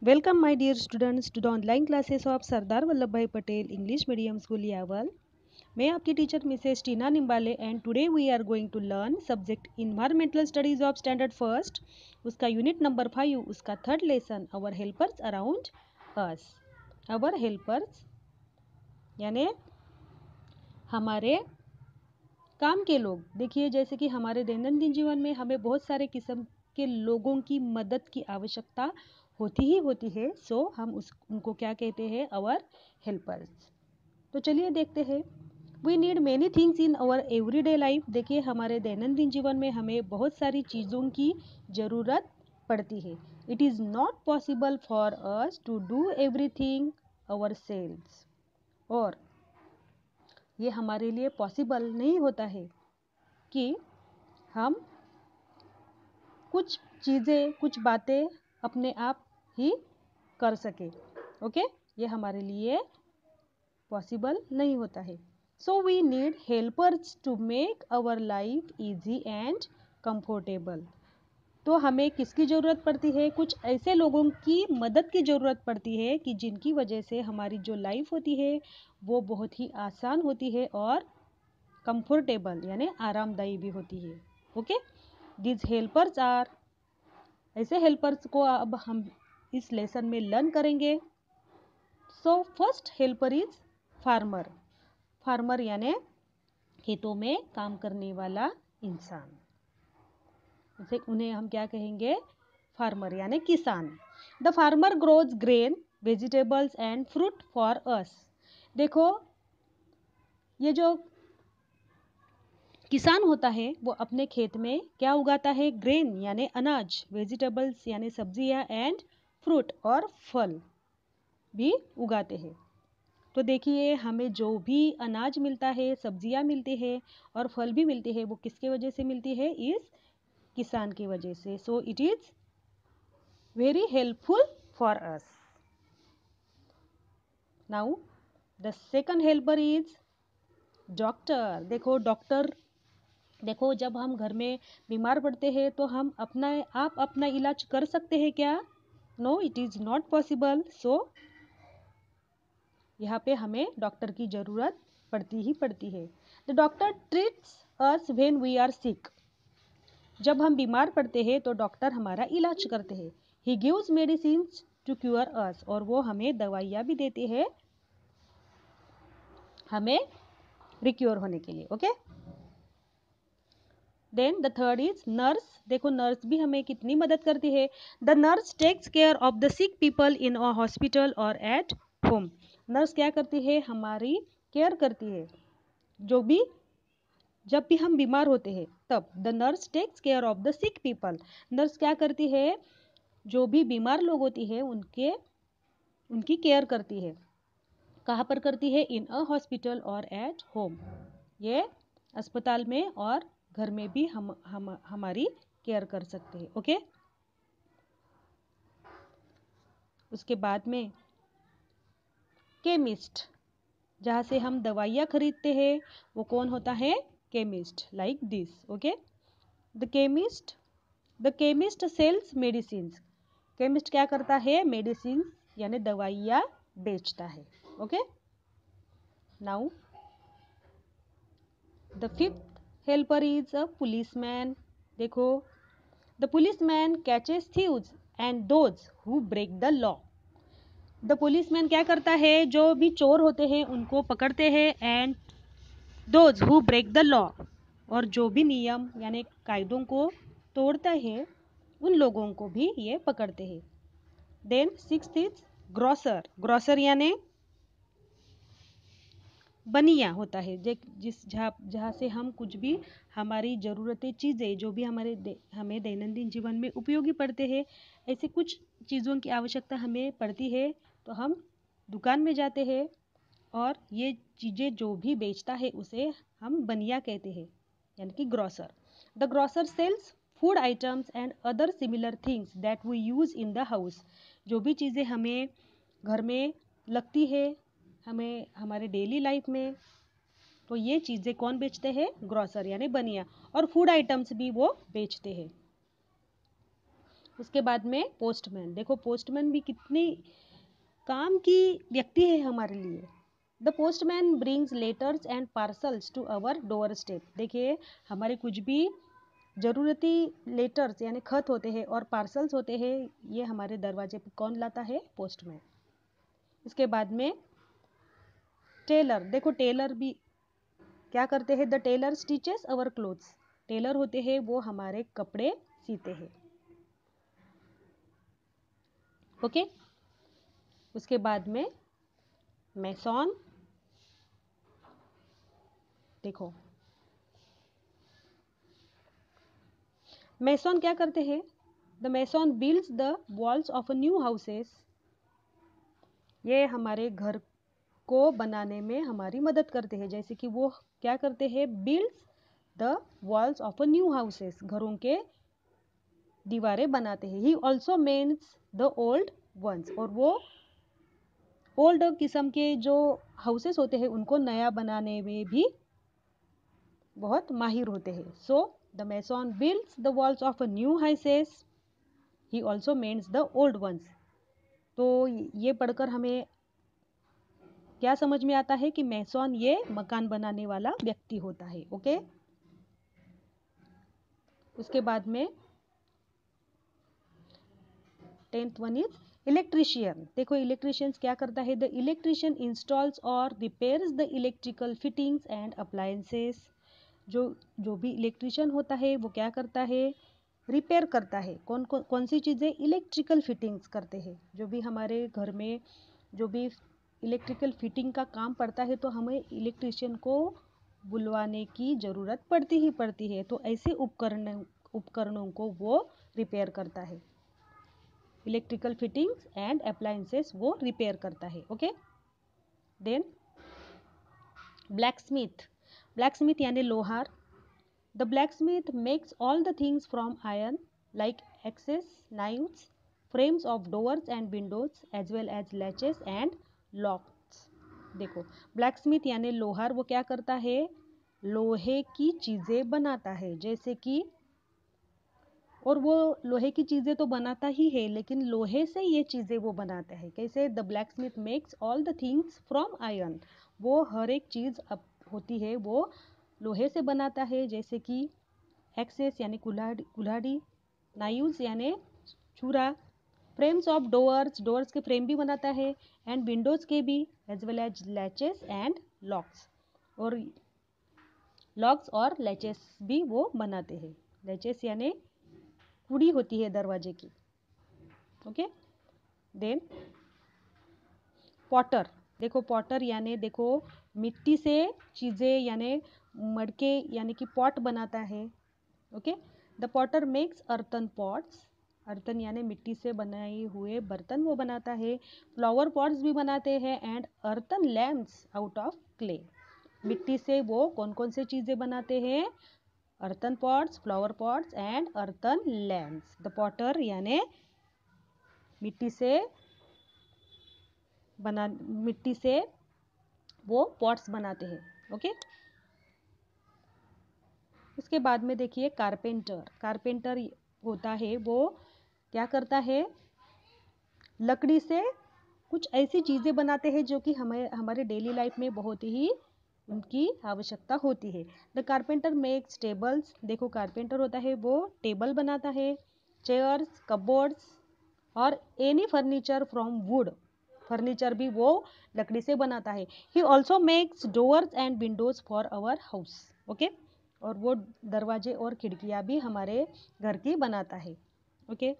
Welcome my dear students to the online classes of Sardar Vallabhbhai Patel English medium school Yawal. मैं आपकी teacher Mrs Tina Nimbale and today we are going to learn subject environmental studies of standard first, उसका unit number 5, उसका third lesson our helpers around us. Our helpers यानी हमारे काम के लोग। देखिए, जैसे कि हमारे दैनंदिन जीवन में हमें बहुत सारे किस्म के लोगों की मदद की आवश्यकता होती ही होती है। सो हम उनको क्या कहते हैं? Our helpers. तो चलिए देखते हैं। We need many things in our everyday life. देखिए, हमारे दैनंदिन जीवन में हमें बहुत सारी चीज़ों की ज़रूरत पड़ती है। It is not possible for us to do everything our selves. और ये हमारे लिए पॉसिबल नहीं होता है कि हम कुछ चीज़ें, कुछ बातें अपने आप ही कर सके। ओके, ये हमारे लिए पॉसिबल नहीं होता है। So we need helpers to make our life easy and comfortable. तो हमें किसकी ज़रूरत पड़ती है? कुछ ऐसे लोगों की मदद की ज़रूरत पड़ती है कि जिनकी वजह से हमारी जो लाइफ होती है वो बहुत ही आसान होती है और कंफर्टेबल यानी आरामदायी भी होती है। ओके, दिस हेल्पर्स आर, ऐसे हेल्पर्स को अब हम इस लेसन में लर्न करेंगे। So first helper is farmer. Farmer यानी खेतों में काम करने वाला इंसान, जैसे उन्हें हम क्या कहेंगे? फार्मर यानी किसान। The farmer grows grain, vegetables and fruit for us. देखो, ये जो किसान होता है वो अपने खेत में क्या उगाता है? ग्रेन यानी अनाज, वेजिटेबल्स यानी सब्जियां एंड फ्रूट और फल भी उगाते हैं। तो देखिए, हमें जो भी अनाज मिलता है, सब्जियां मिलती है और फल भी मिलते हैं, वो किसके वजह से मिलती है? इस किसान की वजह से। So it is very helpful for us. Now the second helper is doctor. देखो, डॉक्टर, देखो, जब हम घर में बीमार पड़ते हैं तो हम अपना इलाज कर सकते हैं क्या? No, it is not possible. So यहाँ पे हमें डॉक्टर की ज़रूरत पड़ती ही पड़ती है। The doctor treats us when we are sick. जब हम बीमार पड़ते हैं तो डॉक्टर हमारा इलाज करते हैं। He gives medicine to cure us, और वो हमें दवाइयाँ भी देते हैं हमें रिक्योर होने के लिए। Okay, then the third is nurse. देखो, नर्स भी हमें कितनी मदद करती है। The nurse takes care of the sick people in a hospital और एट होम। नर्स क्या करती है? हमारी केयर करती है। जो भी जब भी हम बीमार होते हैं तब the nurse takes care of the sick people. Nurse क्या करती है? जो भी बीमार लोग होती है उनकी केयर करती है। कहाँ पर करती है? इन अ हॉस्पिटल और एट होम। ये अस्पताल में और घर में भी हम हमारी केयर कर सकते हैं। ओके, उसके बाद में केमिस्ट, जहाँ से हम दवाइयाँ खरीदते हैं, वो कौन होता है? Chemist, like this. Okay, the chemist sells medicine. Chemist क्या करता है? मेडिसिन यानी दवाइयाँ बेचता है। Okay, now the fifth helper is a policeman. देखो, the policeman catches thieves and those who break the law. The policeman क्या करता है? जो भी चोर होते हैं उनको पकड़ते हैं, and those who break the law, और जो भी नियम यानी कायदों को तोड़ता है उन लोगों को भी ये पकड़ते हैं। Then sixth is grocer. Grocer यानी बनिया होता है, जहाँ से हम कुछ भी हमारी ज़रूरतें, चीज़ें जो भी हमें दैनंदिन जीवन में उपयोगी पड़ते हैं, ऐसे कुछ चीज़ों की आवश्यकता हमें पड़ती है तो हम दुकान में जाते हैं और ये चीज़ें जो भी बेचता है उसे हम बनिया कहते हैं, यानी कि grocer. The grocer sells food items and other similar things that we use in the house. जो भी चीज़ें हमें घर में लगती है, हमें हमारे डेली लाइफ में, तो ये चीज़ें कौन बेचते हैं? ग्रॉसर यानी बनिया। और फूड आइटम्स भी वो बेचते हैं। उसके बाद में पोस्टमैन। देखो पोस्टमैन भी कितनी काम की व्यक्ति है हमारे लिए। The postman brings letters and parcels to our doorstep. देखिए हमारे कुछ भी ज़रूरती लेटर्स यानी खत होते हैं और पार्सल्स होते हैं, ये हमारे दरवाजे पर कौन लाता है? पोस्टमैन। इसके बाद में टेलर। देखो टेलर भी क्या करते हैं? The tailor stitches our clothes. Tailor होते हैं वो हमारे कपड़े सीते हैं। ओके। उसके बाद में मैसन। देखो मैसन क्या करते हैं? The mason builds the walls of a new houses. ये हमारे घर को बनाने में हमारी मदद करते हैं। जैसे कि वो क्या करते हैं? Builds the walls of a new houses. घरों के दीवारें बनाते हैं। He also mends the old ones. और वो ओल्ड किस्म के जो हाउसेस होते हैं उनको नया बनाने में भी बहुत माहिर होते हैं। So the mason builds the walls of a new houses. He also mends the old ones. तो ये पढ़कर हमें क्या समझ में आता है कि मैसन ये मकान बनाने वाला व्यक्ति होता है। ओके। उसके बाद में 10th वन इज इलेक्ट्रीशियन। देखो इलेक्ट्रीशियंस क्या करता है? द इलेक्ट्रीशियन इंस्टॉल्स और repairs the electrical fittings and appliances. जो भी इलेक्ट्रीशियन होता है वो क्या करता है? रिपेयर करता है। कौन सी चीज़ें? इलेक्ट्रिकल फिटिंग्स करते हैं। जो भी हमारे घर में जो भी इलेक्ट्रिकल फिटिंग का काम पड़ता है तो हमें इलेक्ट्रीशियन को बुलवाने की ज़रूरत पड़ती ही पड़ती है। तो ऐसे उपकरणों को वो रिपेयर करता है। इलेक्ट्रिकल फिटिंग्स एंड अप्लायंसेस वो रिपेयर करता है। ओके। Then blacksmith. ब्लैकस्मिथ यानी लोहार। The blacksmith makes all the things from iron like axes, knives, frames of doors and windows as well as latches and locks. देखो blacksmith यानी लोहार वो क्या करता है? लोहे की चीज़ें बनाता है। जैसे कि और वो लोहे की चीज़ें तो बनाता ही है लेकिन लोहे से ये चीज़ें वो बनाता है। कैसे? The blacksmith makes all the things from iron. वो हर एक चीज़ होती है वो लोहे से बनाता है। जैसे कि एक्सेस यानी कुल्हाड़ी, नाइव्स यानी छुरा, फ्रेम्स ऑफ डोर्स, डोर्स के फ्रेम भी बनाता है, एंड विंडोज़ के भी, as well as latches and locks. और लॉक्स और लैचेस भी वो बनाते हैं। लैचेस यानी कुड़ी होती है दरवाजे की। ओके। Then potter. देखो पॉटर यानी देखो मिट्टी से चीज़ें यानी मटके यानी कि पॉट बनाता है। Okay. The Potter makes earthen pots. Earthen यानी मिट्टी से बनाए हुए बर्तन वो बनाता है। फ्लावर पॉट्स भी बनाते हैं and earthen lamps out of clay. मिट्टी से वो कौन कौन से चीज़ें बनाते हैं? Earthen pots, flower pots and earthen lamps. The Potter यानी मिट्टी से वो पॉट्स बनाते हैं। ओके। उसके बाद में देखिए कारपेंटर। कारपेंटर होता है वो क्या करता है? लकड़ी से कुछ ऐसी चीज़ें बनाते हैं जो कि हमारे डेली लाइफ में बहुत ही उनकी आवश्यकता होती है। The carpenter makes tables. देखो कारपेंटर होता है वो टेबल बनाता है, चेयर्स, कपबोर्ड्स और any furniture from wood. Furniture भी वो लकड़ी से बनाता है। He also makes doors and windows for our house. Okay. और वो दरवाजे और खिड़कियाँ भी हमारे घर की बनाता है। ओके।